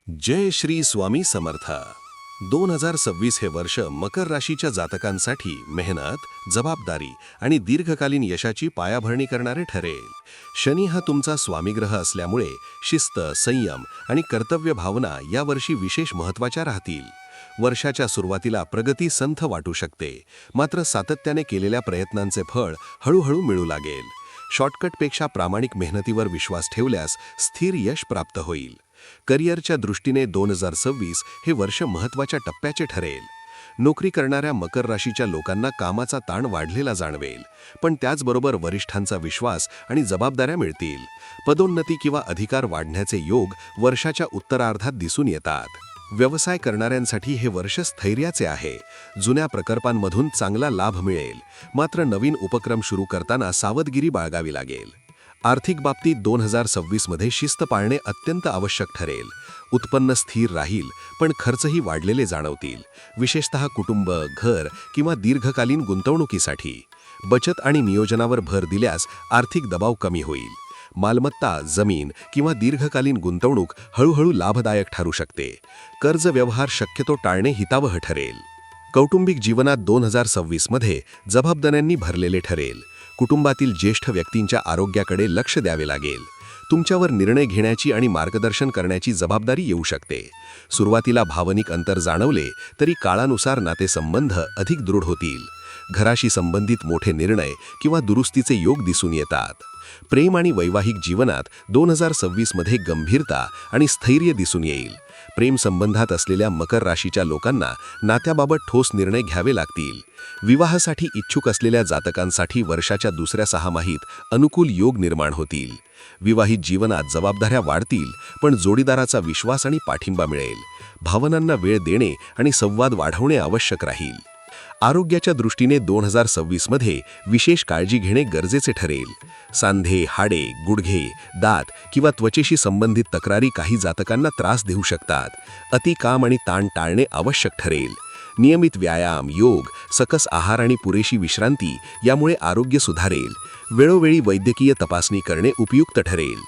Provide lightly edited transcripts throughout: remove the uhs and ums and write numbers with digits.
जय श्री स्वामी समर्थ. 2026 हे वर्ष मकर राशीच्या जातकांसाठी मेहनत, जबाबदारी आणि दीर्घकालीन यशाची पायाभरणी करणारे ठरेल. शनी हा तुमचा स्वामीग्रह असल्यामुळे शिस्त, संयम आणि कर्तव्य भावना यावर्षी विशेष महत्त्वाच्या राहतील. वर्षाच्या सुरुवातीला प्रगती संथ वाटू शकते, मात्र सातत्याने केलेल्या प्रयत्नांचे फळ हळूहळू मिळू लागेल. शॉर्टकटपेक्षा प्रामाणिक मेहनतीवर विश्वास ठेवल्यास स्थिर यश प्राप्त होईल. करिअरच्या दृष्टीने 2026 हे वर्ष महत्त्वाच्या टप्प्याचे ठरेल. नोकरी करणाऱ्या मकर राशीच्या लोकांना कामाचा ताण वाढलेला जाणवेल, पण त्याचबरोबर वरिष्ठांचा विश्वास आणि जबाबदाऱ्या मिळतील. पदोन्नती किंवा अधिकार वाढण्याचे योग वर्षाच्या उत्तरार्धात दिसून येतात. व्यवसाय करणाऱ्यांसाठी हे वर्ष स्थैर्याचे आहे. जुन्या प्रकल्पांमधून चांगला लाभ मिळेल, मात्र नवीन उपक्रम सुरू करताना सावधगिरी बाळगावी लागेल. आर्थिक बाबतीत 2026 मध्ये शिस्त पाळणे अत्यंत आवश्यक ठरेल. उत्पन्न स्थिर राहील, पण खर्चही वाढलेले जाणवतील, विशेषतः कुटुंब, घर किंवा दीर्घकालीन गुंतवणुकीसाठी. बचत आणि नियोजनावर भर दिल्यास आर्थिक दबाव कमी होईल. मालमत्ता, जमीन किंवा दीर्घकालीन गुंतवणूक हळूहळू लाभदायक ठरू शकते. कर्ज व्यवहार शक्यतो टाळणे हितावह ठरेल. कौटुंबिक जीवनात 2026 मध्ये जबाबदाऱ्यांनी भरलेले ठरेल. कुटुंबातील ज्येष्ठ व्यक्तींच्या आरोग्याकडे लक्ष द्यावे लागेल. तुमच्यावर निर्णय घेण्याची आणि मार्गदर्शन करण्याची जबाबदारी येऊ शकते. सुरुवातीला भावनिक अंतर जाणवले तरी काळानुसार नातेसंबंध अधिक दृढ होतील. घराशी संबंधित मोठे निर्णय किंवा दुरुस्तीचे योग दिसून येतात. प्रेम आणि वैवाहिक जीवनात 2026 मध्ये गंभीरता आणि स्थैर्य दिसून येईल. प्रेम संबंधात असलेल्या मकर राशीच्या लोकांना नात्याबाबत ठोस निर्णय घ्यावे लागतील. विवाहासाठी इच्छुक असलेल्या जातकांसाठी वर्षाच्या दुसऱ्या सहामाहीत अनुकूल योग निर्माण होतील. विवाहित जीवनात जबाबदाऱ्या वाढतील, पण जोडीदाराचा विश्वास आणि पाठिंबा मिळेल. भावनांना वेळ देणे आणि संवाद वाढवणे आवश्यक राहील. आरोग्याच्या दृष्टीने 2026 मध्ये विशेष काळजी घेणे गरजेचे ठरेल. सांधे, हाडे, गुडघे, दात किंवा त्वचेशी संबंधित तक्रारी काही जातकांना त्रास देऊ शकतात. अति काम आणि ताण टाळणे आवश्यक ठरेल. नियमित व्यायाम, योग, सकस आहार आणि पुरेशी विश्रांती यामुळे आरोग्य सुधारेल. वेळोवेळी वैद्यकीय तपासणी करणे उपयुक्त ठरेल.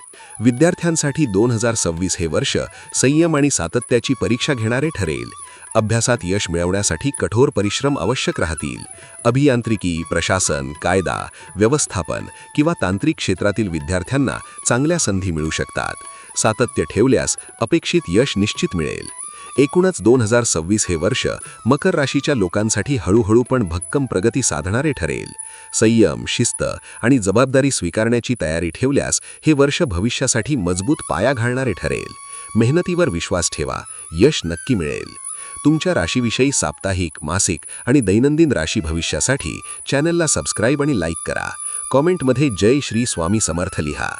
विद्यार्थ्यांसाठी 2026 हे वर्ष संयम आणि सातत्याची परीक्षा घेणारे ठरेल. अभ्यासात यश मिळवण्यासाठी कठोर परिश्रम आवश्यक राहतील. अभियांत्रिकी, प्रशासन, कायदा, व्यवस्थापन किंवा तांत्रिक क्षेत्रातील विद्यार्थ्यांना चांगल्या संधी मिळू शकतात. सातत्य ठेवल्यास अपेक्षित यश निश्चित मिळेल. एकूणच 2026 हे वर्ष मकर राशीच्या लोकांसाठी हळूहळू पण भक्कम प्रगती साधणारे ठरेल. संयम, शिस्त आणि जबाबदारी स्वीकारण्याची तयारी ठेवल्यास हे वर्ष भविष्यासाठी मजबूत पाया घालणारे ठरेल. मेहनतीवर विश्वास ठेवा, यश नक्की मिळेल. तुमच्या राशीविषयी साप्ताहिक, मासिक आणि दैनंदिन राशी भविष्यासाठी चॅनलला सबस्क्राईब आणि लाईक करा. कॉमेंटमध्ये जय श्री स्वामी समर्थ लिहा.